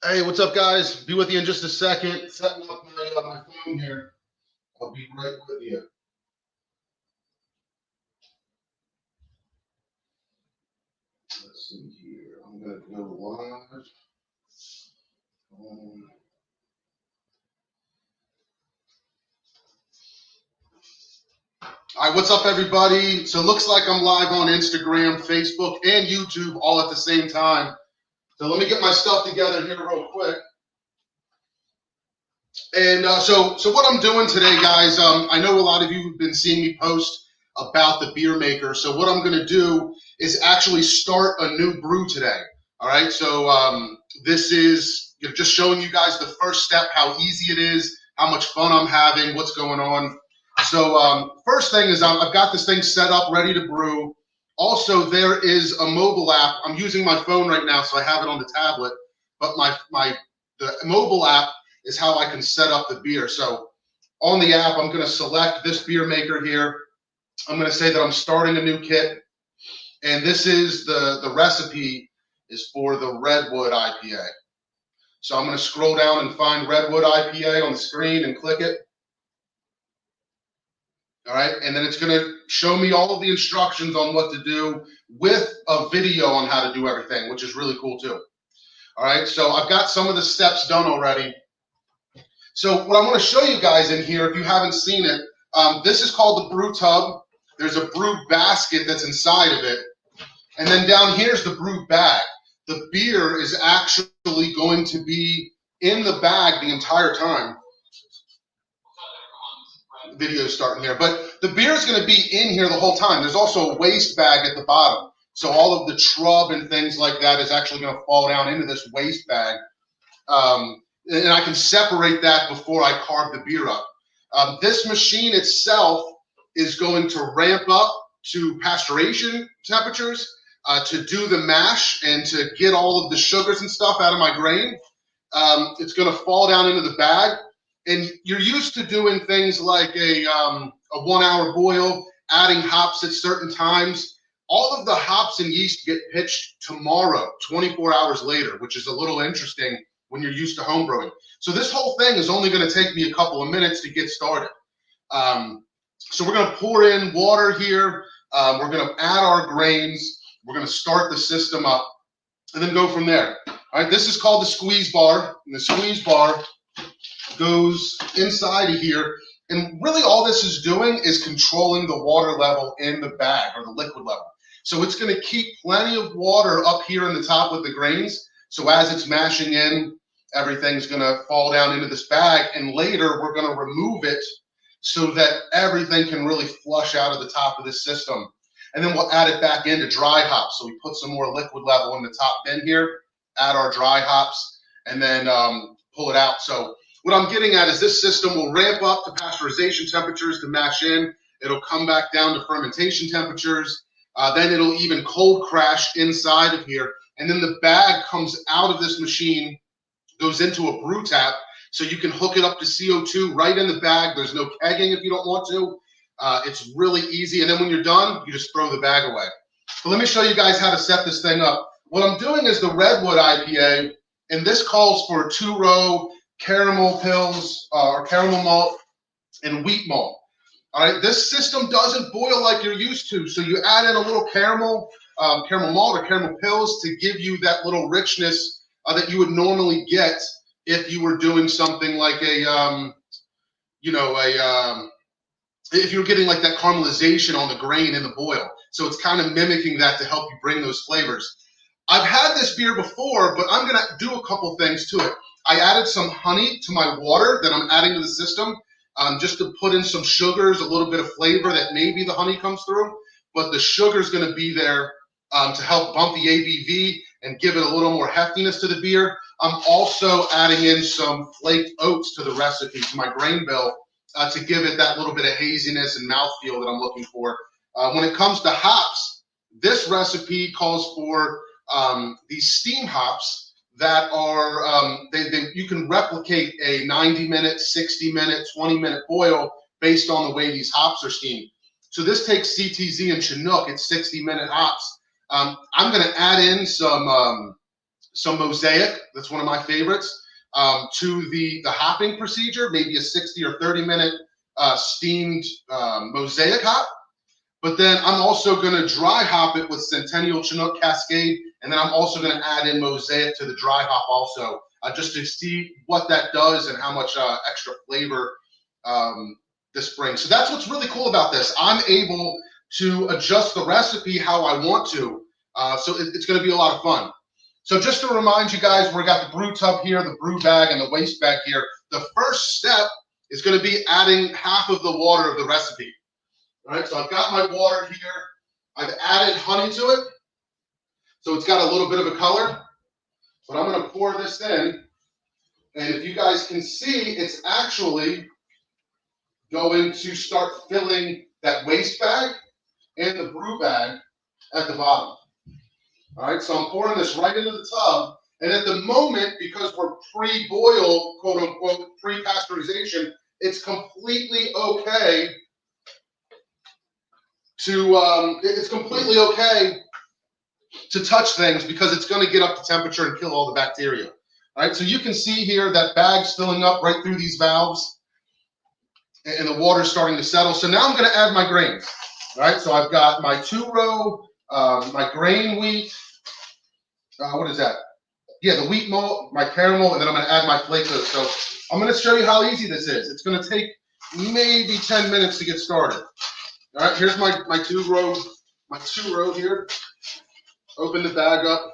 Hey, what's up, guys? Be with you in just a second. Setting up my phone here. I'll be right with you. Let's see here. I'm gonna go live. Um, all right, what's up, everybody? So it looks like I'm live on Instagram, Facebook, and YouTube all at the same time. So let me get my stuff together here real quick. And so what I'm doing today, guys, I know a lot of you have been seeing me post about the Beermkr. So what I'm going to do is actually start a new brew today. All right. So this is just showing you guys the first step, how easy it is, how much fun I'm having, what's going on. So first thing is I've got this thing set up, ready to brew. Also, there is a mobile app. I'm using my phone right now, so I have it on the tablet. But the mobile app is how I can set up the beer. So on the app, I'm going to select this Beermkr here. I'm going to say that I'm starting a new kit. And this is the recipe is for the Redwood IPA. So I'm going to scroll down and find Redwood IPA on the screen and click it. All right. And then it's going to show me all of the instructions on what to do with a video on how to do everything, which is really cool too. All right. So I've got some of the steps done already. So what I want to show you guys in here, if you haven't seen it, this is called the brew tub. There's a brew basket that's inside of it. And then down here's the brew bag. The beer is actually going to be in the bag the entire time. The video's starting here. But the beer is going to be in here the whole time. There's also a waste bag at the bottom. So all of the shrub and things like that is actually going to fall down into this waste bag. And I can separate that before I carve the beer up. This machine itself is going to ramp up to pasteurization temperatures to do the mash and to get all of the sugars and stuff out of my grain. It's going to fall down into the bag. And you're used to doing things like a 1 hour boil, adding hops at certain times. All of the hops and yeast get pitched tomorrow, 24 hours later, which is a little interesting when you're used to homebrewing. So this whole thing is only going to take me a couple of minutes to get started. So we're going to pour in water here. We're going to add our grains. We're going to start the system up and then go from there. All right, this is called the squeeze bar. And the squeeze bar goes inside of here. And really all this is doing is controlling the water level in the bag or the liquid level. So it's going to keep plenty of water up here in the top with the grains. So as it's mashing in, everything's going to fall down into this bag. And later, we're going to remove it so that everything can really flush out of the top of this system. And then we'll add it back into dry hops. So we put some more liquid level in the top bin here, add our dry hops, and then pull it out. So what I'm getting at is this system will ramp up to pasteurization temperatures to mash in. It'll come back down to fermentation temperatures. Then it'll even cold crash inside of here. And then the bag comes out of this machine, goes into a brew tap, so you can hook it up to CO2 right in the bag. There's no kegging if you don't want to. It's really easy. And then when you're done, you just throw the bag away. So let me show you guys how to set this thing up. What I'm doing is the Redwood IPA, and this calls for 2-row caramel pills or caramel malt and wheat malt. All right, this system doesn't boil like you're used to. So you add in a little caramel malt or caramel pills to give you that little richness that you would normally get if you were doing something like if you were getting like that caramelization on the grain in the boil. So it's kind of mimicking that to help you bring those flavors. I've had this beer before, but I'm going to do a couple things to it. I added some honey to my water that I'm adding to the system. Just to put in some sugars, a little bit of flavor that maybe the honey comes through, but the sugar is going to be there to help bump the ABV and give it a little more heftiness to the beer. I'm also adding in some flaked oats to the recipe, to my grain bill, to give it that little bit of haziness and mouthfeel that I'm looking for. When it comes to hops, this recipe calls for these steam hops that are, you can replicate a 90-minute, 60-minute, 20-minute boil based on the way these hops are steamed. So this takes CTZ and Chinook. It's 60-minute hops. I'm going to add in some some mosaic. That's one of my favorites. To the hopping procedure, maybe a 60 or 30-minute steamed mosaic hop. But then I'm also going to dry hop it with Centennial Chinook Cascade, and then I'm also going to add in mosaic to the dry hop also, just to see what that does and how much extra flavor this brings. So that's what's really cool about this. I'm able to adjust the recipe how I want to, so it's going to be a lot of fun. So just to remind you guys, we got the brew tub here, the brew bag, and the waste bag here. The first step is going to be adding half of the water of the recipe. All right, so I've got my water here. I've added honey to it, so it's got a little bit of a color. But I'm going to pour this in, and if you guys can see, it's actually going to start filling that waste bag and the brew bag at the bottom. All right, so I'm pouring this right into the tub, and at the moment, because we're pre-boil, quote unquote, pre-pasteurization, it's completely okay to touch things because it's going to get up to temperature and kill all the bacteria. All right, so you can see here that bag's filling up right through these valves, and the water's starting to settle. So now I'm going to add my grains. All right, so I've got my 2-row, my grain wheat. What is that? Yeah, the wheat malt, my caramel, and then I'm going to add my flakes. So I'm going to show you how easy this is. It's going to take maybe 10 minutes to get started. All right, here's my 2-row here. Open the bag up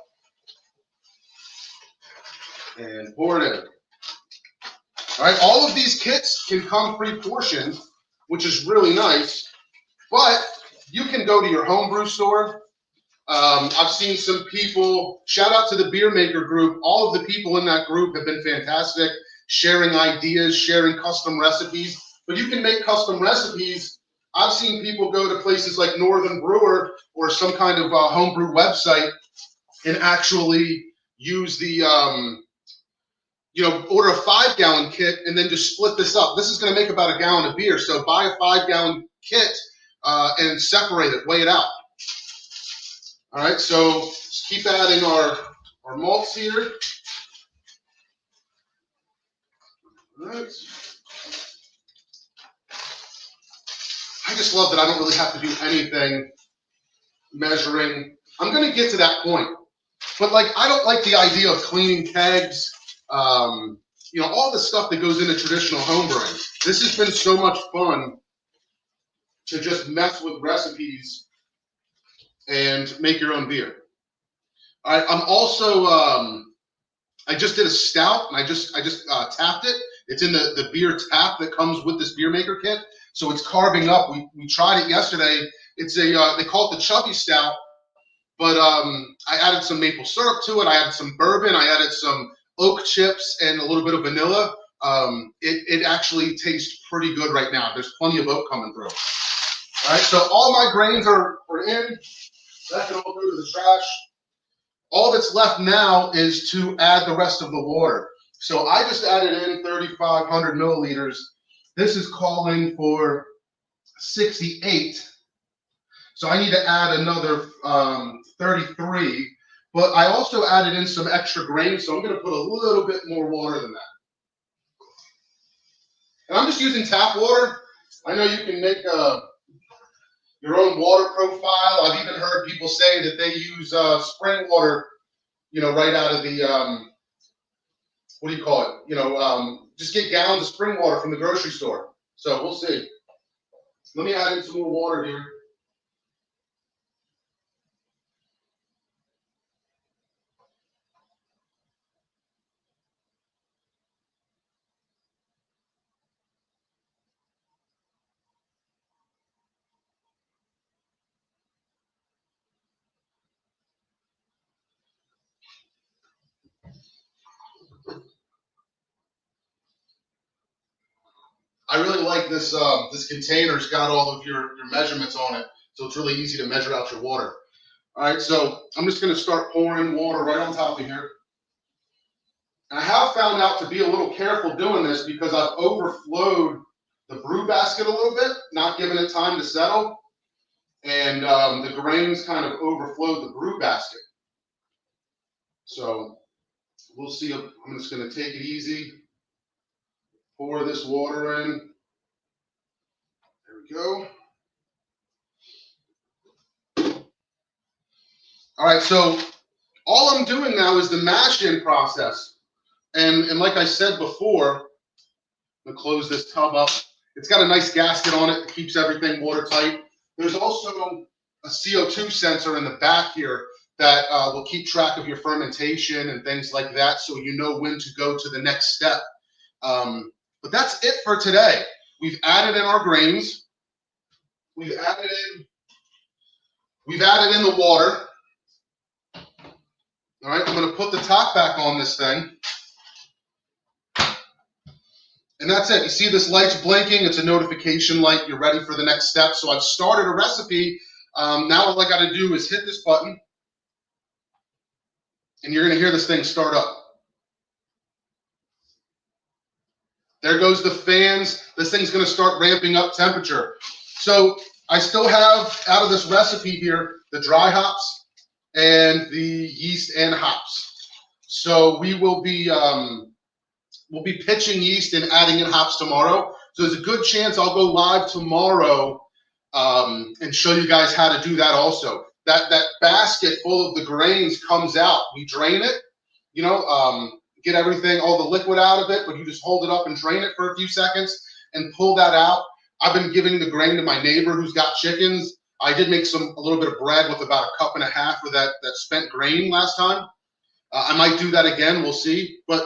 and pour it in. All right, all of these kits can come pre-portioned, which is really nice, but you can go to your homebrew store. I've seen some people, shout out to the Beermkr group. All of the people in that group have been fantastic, sharing ideas, sharing custom recipes, but you can make custom recipes. I've seen people go to places like Northern Brewer or some kind of homebrew website and actually use the, order a 5-gallon kit and then just split this up. This is going to make about a gallon of beer. So buy a 5-gallon kit and separate it, weigh it out. All right, so just keep adding our malts here. All right. I just love that I don't really have to do anything measuring. I'm going to get to that point. But, I don't like the idea of cleaning kegs, all the stuff that goes into traditional homebrewing. This has been so much fun to just mess with recipes and make your own beer. All right, I'm also, I just did a stout, and I just tapped it. It's in the beer tap that comes with this Beermkr kit. So it's carving up. We tried it yesterday. It's they call it the chubby stout, but I added some maple syrup to it. I added some bourbon. I added some oak chips and a little bit of vanilla. It actually tastes pretty good right now. There's plenty of oak coming through. All right, so all my grains are in. That can all go to the trash. All that's left now is to add the rest of the water. So I just added in 3,500 milliliters. This is calling for 68. So I need to add another 33. But I also added in some extra grains, so I'm going to put a little bit more water than that. And I'm just using tap water. I know you can make your own water profile. I've even heard people say that they use spring water, right out of the, what do you call it? Just get gallons of spring water from the grocery store. So we'll see. Let me add in some more water here. I really like this. This container's got all of your measurements on it, so it's really easy to measure out your water. All right, so I'm just going to start pouring water right on top of here. And I have found out to be a little careful doing this because I've overflowed the brew basket a little bit, not giving it time to settle, and the grains kind of overflowed the brew basket. So We'll see. I'm just going to take it easy. Pour this water in. There we go. All right, so all I'm doing now is the mash-in process. And like I said before, I'm going to close this tub up. It's got a nice gasket on it that keeps everything watertight. There's also a CO2 sensor in the back here that will keep track of your fermentation and things like that, so you know when to go to the next step. But that's it for today. We've added in our grains. We've added in the water. All right, I'm going to put the top back on this thing. And that's it. You see this light's blinking. It's a notification light. You're ready for the next step. So I've started a recipe. Now all I got to do is hit this button. And you're going to hear this thing start up. There goes the fans. This thing's going to start ramping up temperature. So I still have, out of this recipe here, the dry hops and the yeast and hops. So we will be we'll be pitching yeast and adding in hops tomorrow. So there's a good chance I'll go live tomorrow and show you guys how to do that also. That basket full of the grains comes out. We drain it, get everything, all the liquid out of it, but you just hold it up and drain it for a few seconds and pull that out. I've been giving the grain to my neighbor who's got chickens. I did make a little bit of bread with about 1.5 cups of that spent grain last time. I might do that again. We'll see. But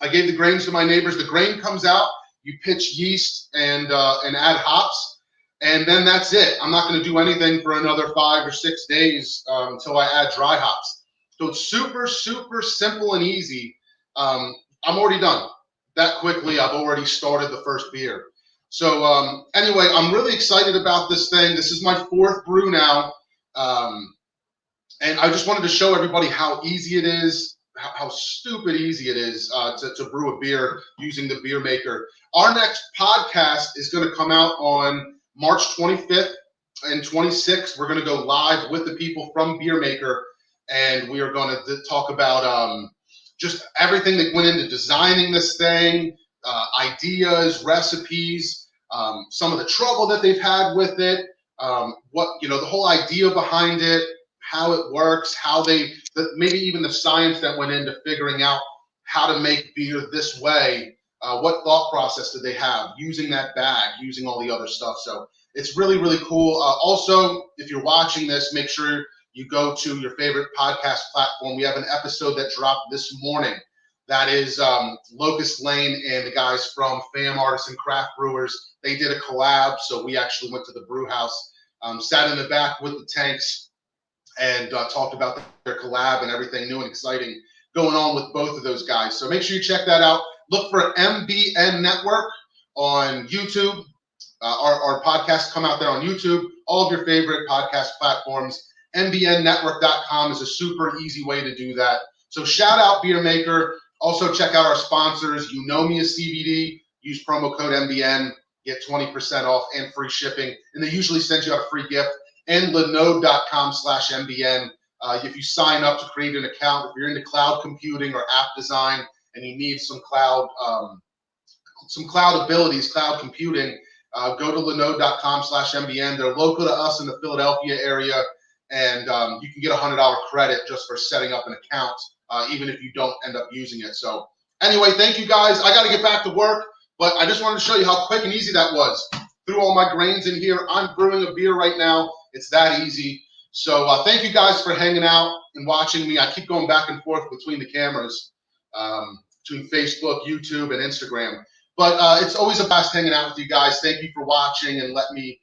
I gave the grains to my neighbors. The grain comes out. You pitch yeast and add hops. And then that's it. I'm not going to do anything for another 5 or 6 days until I add dry hops. So it's super, super simple and easy. I'm already done. That quickly, I've already started the first beer. So anyway, I'm really excited about this thing. This is my 4th brew now. And I just wanted to show everybody how easy it is, how stupid easy it is to brew a beer using the Beermkr. Our next podcast is going to come out on March 25th and 26th. We're going to go live with the people from Beermkr, and we are going to talk about just everything that went into designing this thing, ideas, recipes, some of the trouble that they've had with it, the whole idea behind it, how it works, maybe even the science that went into figuring out how to make beer this way. What thought process did they have using that bag, using all the other stuff? So it's really, really cool. Also, if you're watching this, make sure you go to your favorite podcast platform. We have an episode that dropped this morning. That is Locust Lane and the guys from Fam Artisan Craft Brewers. They did a collab, so we actually went to the brew house, sat in the back with the tanks, and talked about their collab and everything new and exciting going on with both of those guys. So make sure you check that out. Look for MBN Network on YouTube. Our podcasts come out there on YouTube, all of your favorite podcast platforms. MBNnetwork.com is a super easy way to do that. So shout out Beermkr. Also check out our sponsors. You know me as CBD. Use promo code MBN. Get 20% off and free shipping. And they usually send you out a free gift. And linode.com/MBN. If you sign up to create an account, if you're into cloud computing or app design and you need some cloud abilities, cloud computing, go to linode.com/MBN. They're local to us in the Philadelphia area, and you can get $100 credit just for setting up an account, even if you don't end up using it. So anyway, thank you guys. I got to get back to work, but I just wanted to show you how quick and easy that was. Threw all my grains in here. I'm brewing a beer right now. It's that easy. So thank you guys for hanging out and watching me. I keep going back and forth between the cameras, between Facebook, YouTube, and Instagram. But it's always a blast hanging out with you guys. Thank you for watching and let me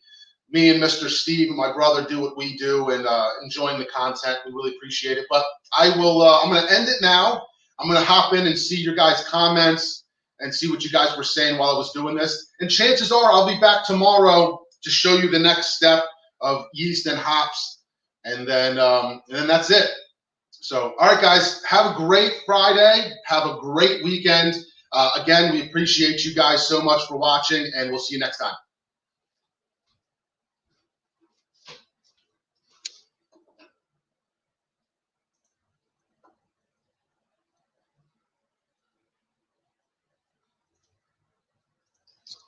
and Mr. Steve and my brother do what we do and enjoying the content. We really appreciate it. But I'm going to end it now. I'm going to hop in and see your guys' comments and see what you guys were saying while I was doing this. And chances are I'll be back tomorrow to show you the next step of yeast and hops. And then that's it. So, all right, guys, have a great Friday. Have a great weekend. Again, we appreciate you guys so much for watching, and we'll see you next time.